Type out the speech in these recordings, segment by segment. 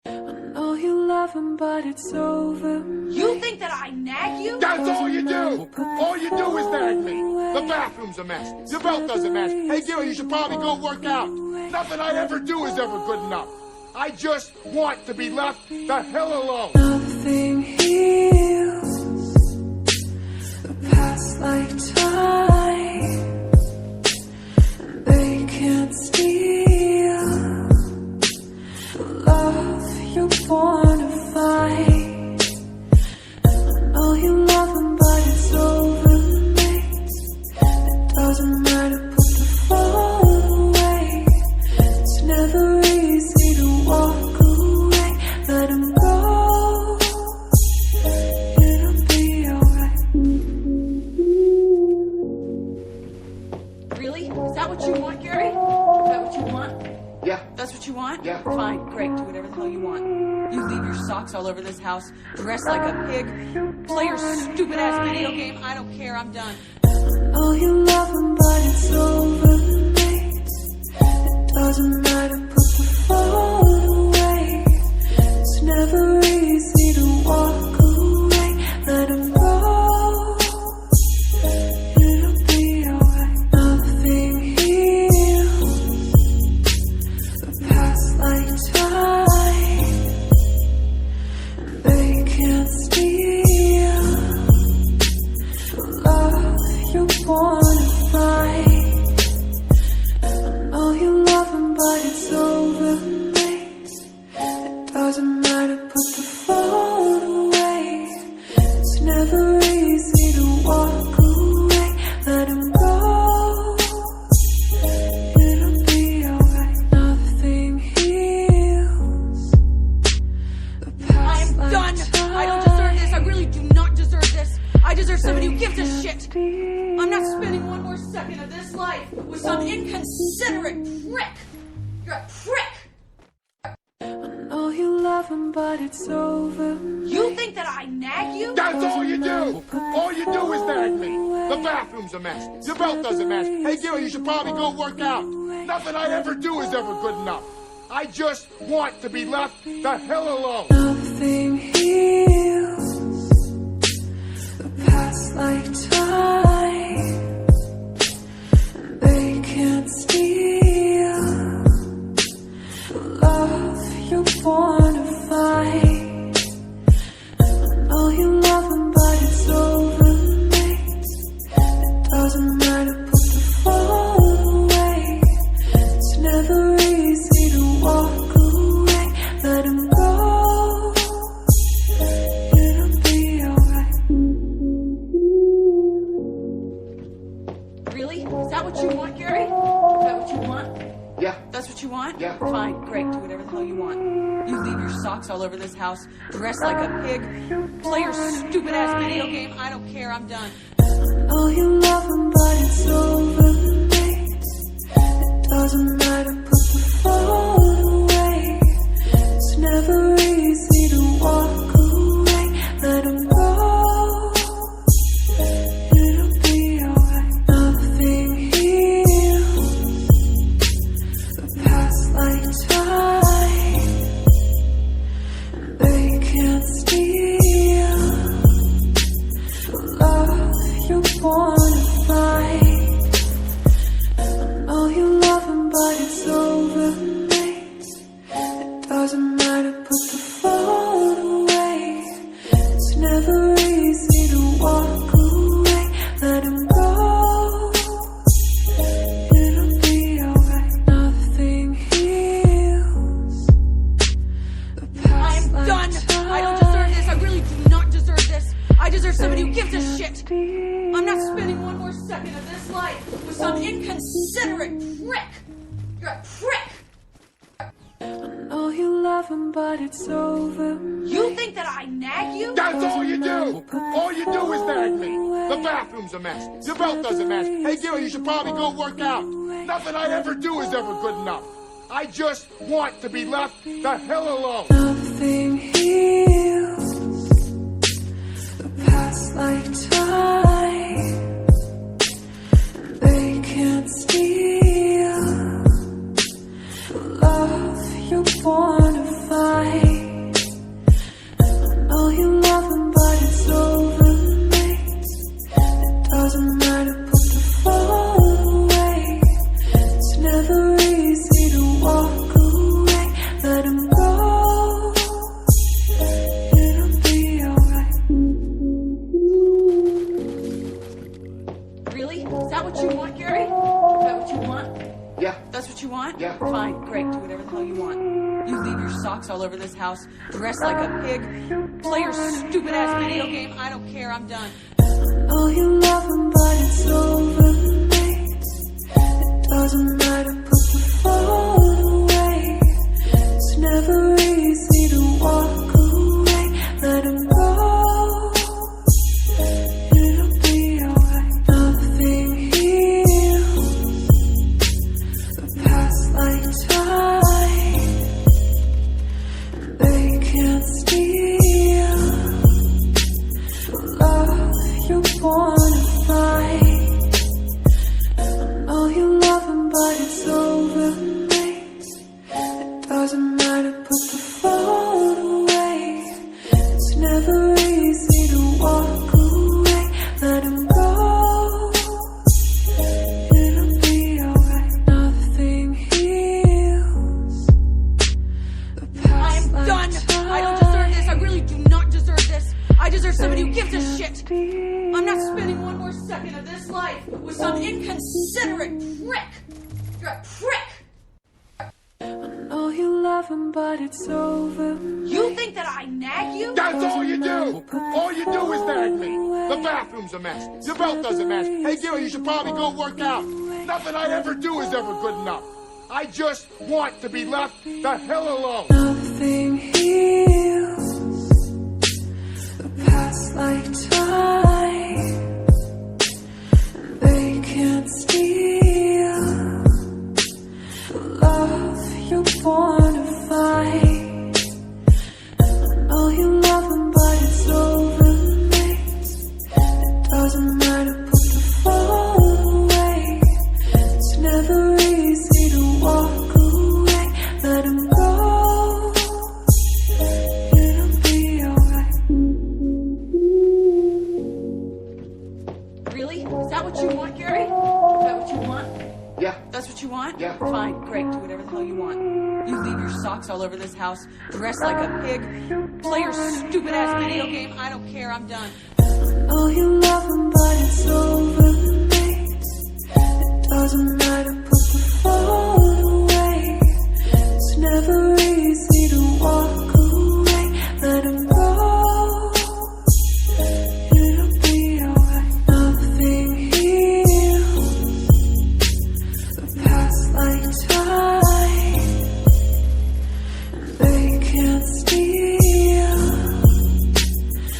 know you love him, but it's over. You think that I nag you? That's all you do! All you do is nag me! The bathroom's a mess. Your belt doesn't match. Hey, Gary, you should probably go work out. Nothing I ever do is ever good enough. I just want to be left the hell alone. Nothing heals the past like time, and they can't steal the love you're born to fight. I know you love him, but it's over, mate. It doesn't matter, put the phone away. It's never easy to walk away, let him go. It'll be alright. Really? Is that what you want, Gary? Is that what you want? Yeah. That's what you want? Yeah. Fine, great, do whatever the hell you want. You leave your socks all over this house, dress like a pig, play your stupid ass video game, I don't care, I'm done. I know you love him, but it's over, mate. It doesn't matter, put the phone away. It's never easy to walk away, let him go. It'll be alright. Nothing heals the past like time, and they can't steal the love you're born to fight. I know you love him, but it's over, mate. It doesn't matter, put the phone away. It's never easy to walk away, let him go. It'll be alright. Nothing heals the past I'm like done! time. I don't deserve this, I really do not deserve this. I deserve somebody who gives a shit. I'm not spending one more second of this life with some inconsiderate prick. You're a prick! I know you love him, but it's over. You think that I nag you? That's all you do! All you do is nag me! The bathroom's a mess. Your belt doesn't match. Hey, Gary, you should probably go work out. Nothing I ever do is ever good enough. I just want to be left the hell alone. Nothing heals the past like time, and they can't steal the love you're born to fight. I know you love him, but it's over, mate. It doesn't matter, put the phone away. It's never easy to walk away, let him go. It'll be alright. Really? Is that what you want, Gary? Is that what you want? Yeah. That's what you want? Yeah. Fine, great, do whatever the hell you want. You leave your socks all over this house, dress like a pig, play your stupid ass video game, I don't care, I'm done. I know you love him, but it's over, mate. It doesn't matter, put the phone away. It's never easy to walk away, let him go. It'll be alright. Nothing heals the past like time, and they can't steal the love you're born to fight. I know you love him, but it's over, mate. It doesn't matter, put the phone away. It's never easy to walk away, let him go. It'll be alright. Nothing heals the past I'm like done! time. I don't deserve this, I really do not deserve this. I deserve somebody who gives a shit. I'm not spending one more second of this life with some inconsiderate prick. You're a prick! I know you love him, but it's over. You think that I nag you? That's all you do! All you do is nag me! The bathroom's a mess. Your belt doesn't match. Hey, Gary, you should probably go work out. Nothing I ever do is ever good enough. I just want to be left the hell alone. Nothing heals the past like time, and they can't steal the love you're born to fight. Yeah. That's what you want? Yeah. Fine, great, do whatever the hell you want. You leave your socks all over this house, dress like a pig, play your stupid ass video game, I don't care, I'm done. Oh, you love him, but it's over, mate. It doesn't matter, put the phone away. It's never easy to walk away. Let him go. It'll be alright. Nothing heals the past like time. They can't steal the love you wanna fight. I know you love him, but it's over, mate. It doesn't matter, put the phone away. It's never easy to walk away. Let him go. It'll be alright. Nothing heals the past I'm like done! time. I don't deserve this, I really do not deserve this. I deserve somebody who gives a shit. I'm not spending one more second of this life with some inconsiderate prick. You're a prick! I know you love him, but it's over. You think that I nag you? That's all you do! All you do is nag me! The bathroom's a mess. Your belt doesn't match. Hey, Gary, you should probably go work out. Nothing I ever do is ever good enough. I just want to be left the hell alone. Nothing heals the past like time. They can't steal the love you wanna fight. I know you love him, but it's over, mate. It doesn't matter, put the phone away. It's never easy to walk away. Let him go. It'll be alright. Really? Is that what you want, Gary? Is that what you want? Yeah. That's what you want? Yeah. Fine, great, do whatever the hell you want. You leave your socks all over this house, dress like a pig, play your stupid ass video game, I don't care, I'm done. Oh, you love him, but it's over, mate. It doesn't matter, put the phone away. It's never easy to walk away. Let him go. It'll be alright. Nothing heals the past like time. They can't steal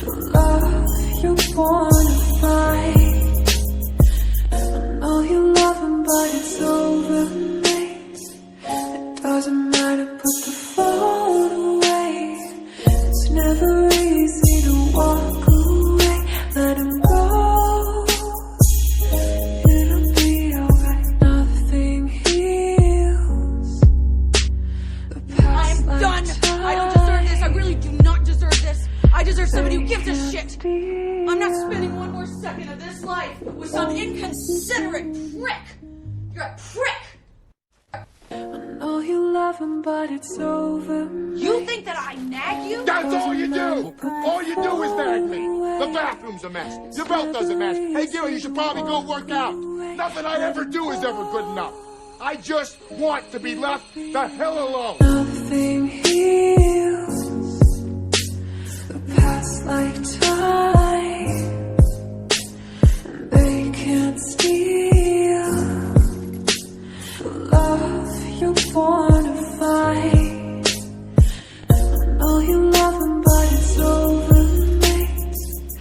the love you wanna fight. I know you love him, but it's over, mate. It doesn't matter, put the phone away. It's never easy to walk away. Let him go. It'll be alright. Nothing heals the past I'm like done! time. I don't deserve this, I really do not deserve this. I deserve somebody who gives a shit. I'm not spending one more second of this life with some inconsiderate prick. You're a prick! I know you love him, but it's over. You think that I nag you? That's all you do! All you do is nag me! The bathroom's a mess. Your belt doesn't match. Hey, Gary, you should probably go work out. Nothing I ever do is ever good enough. I just want to be left the hell alone. Nothing heals the past like time. They can't steal the love you wanna fight. I know you love him, but it's over, mate.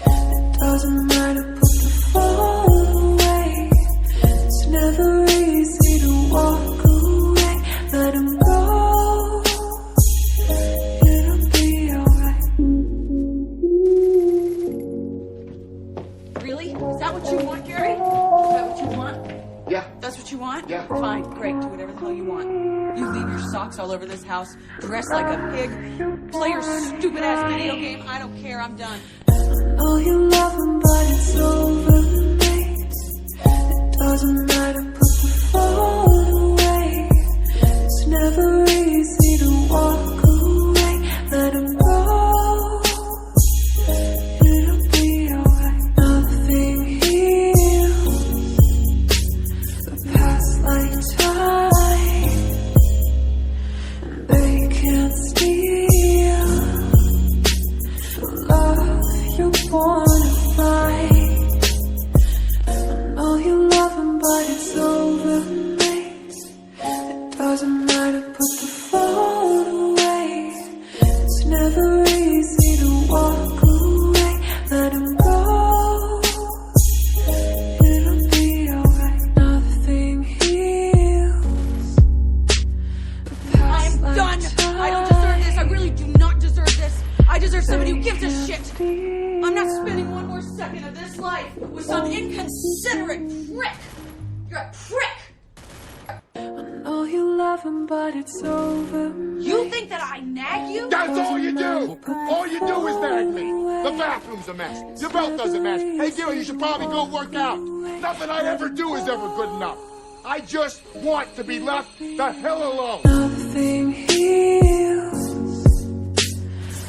It doesn't matter, put the phone away. It's never easy to walk away. Let him go. It'll be alright. Really? Is that what you want, Gary? Is that what you want? Yeah. That's what you want? Yeah. Fine, great, do whatever the hell you want. You leave your socks all over this house, dress like a pig, play your stupid ass video game, I don't care, I'm done. Oh, you love him, but it's over, mate. It doesn't matter, put the phone away. It's never easy to walk away. Let him go. It'll be alright. Nothing heals the past like time. shit. I'm not spending one more second of this life with some inconsiderate prick. You're a prick. Oh, you love him, but it's over. You think that I nag you? That's all you do! All you do is nag me! The bathroom's a mess. Your belt doesn't match. Hey, Gil, you should probably go work out. Nothing I ever do is ever good enough. I just want to be left the hell alone. Nothing heals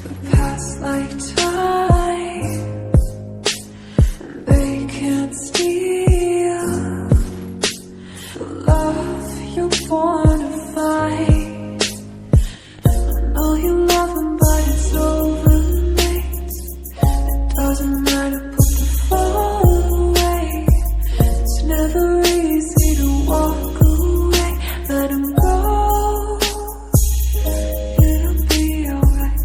the past like time. They can't steal the love you're born to fight. I know you love him, but it's over, mate. It doesn't matter, put the phone away. It's never easy to walk away. Let him go. It'll be alright.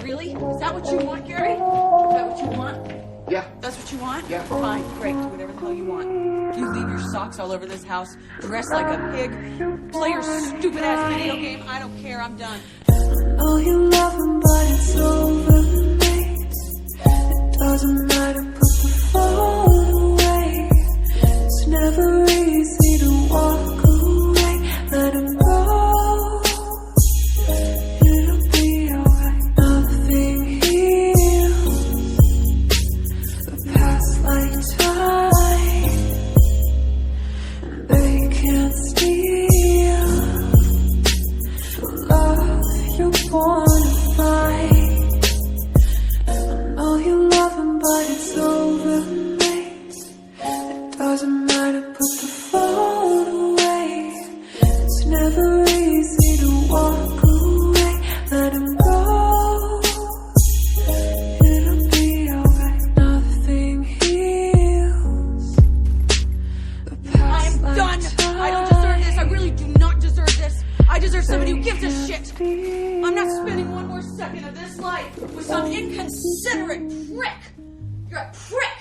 Really? Is that what you want, Gary? Is that what you want? Yeah. That's what you want? Yeah. Fine, great, do whatever the hell you want. You leave your socks all over this house, dress like a pig, play your stupid ass video game, I don't care, I'm done. Oh, you love him, but it's over, mate. It doesn't matter, put the phone away. It's never easy to walk away. Let him go. It'll be alright. Nothing heals the past like time. They can't steal the love you're born to fight. I know you love him, but it's over, mate. It doesn't matter, put the phone away. It's never easy to walk away. Let him go. It'll be alright. Nothing heals the past I'm like done! time. I don't deserve this, I really do not deserve this. I deserve somebody who gives a shit. I'm not spending one more second of this life with some inconsiderate prick. You're a prick.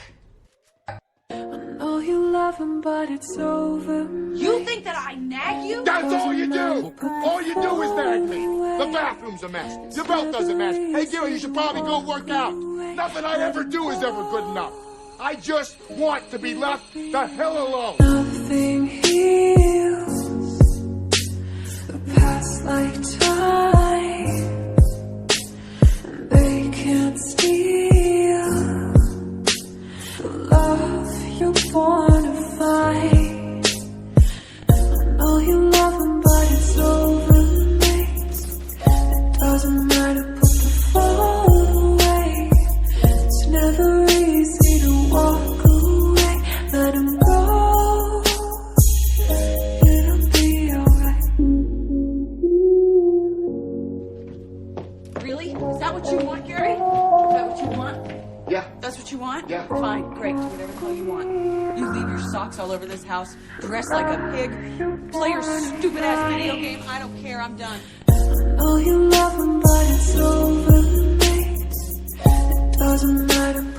I know you love him, but it's over. You think that I nag you? That's all you do! All you do is nag me! The bathroom's a mess. Your belt doesn't match. Hey, Gil, you should probably go work out. Nothing I ever do is ever good enough. I just want to be left the hell alone. Nothing heals the past like time. They can't steal the love you're born to fight. I know you love him, but it's over, mate. It doesn't matter, put the phone away. It's never easy to walk away. Let him go. It'll be alright. Really? Is that what you want, Gary? Is that what you want? Yeah. That's what you want? Yeah. Fine, great, do whatever the hell you want. You leave your socks all over this house, dress like a pig, play your stupid ass video game, I don't care, I'm done. Oh, you love him, but it's over, mate. It doesn't matter.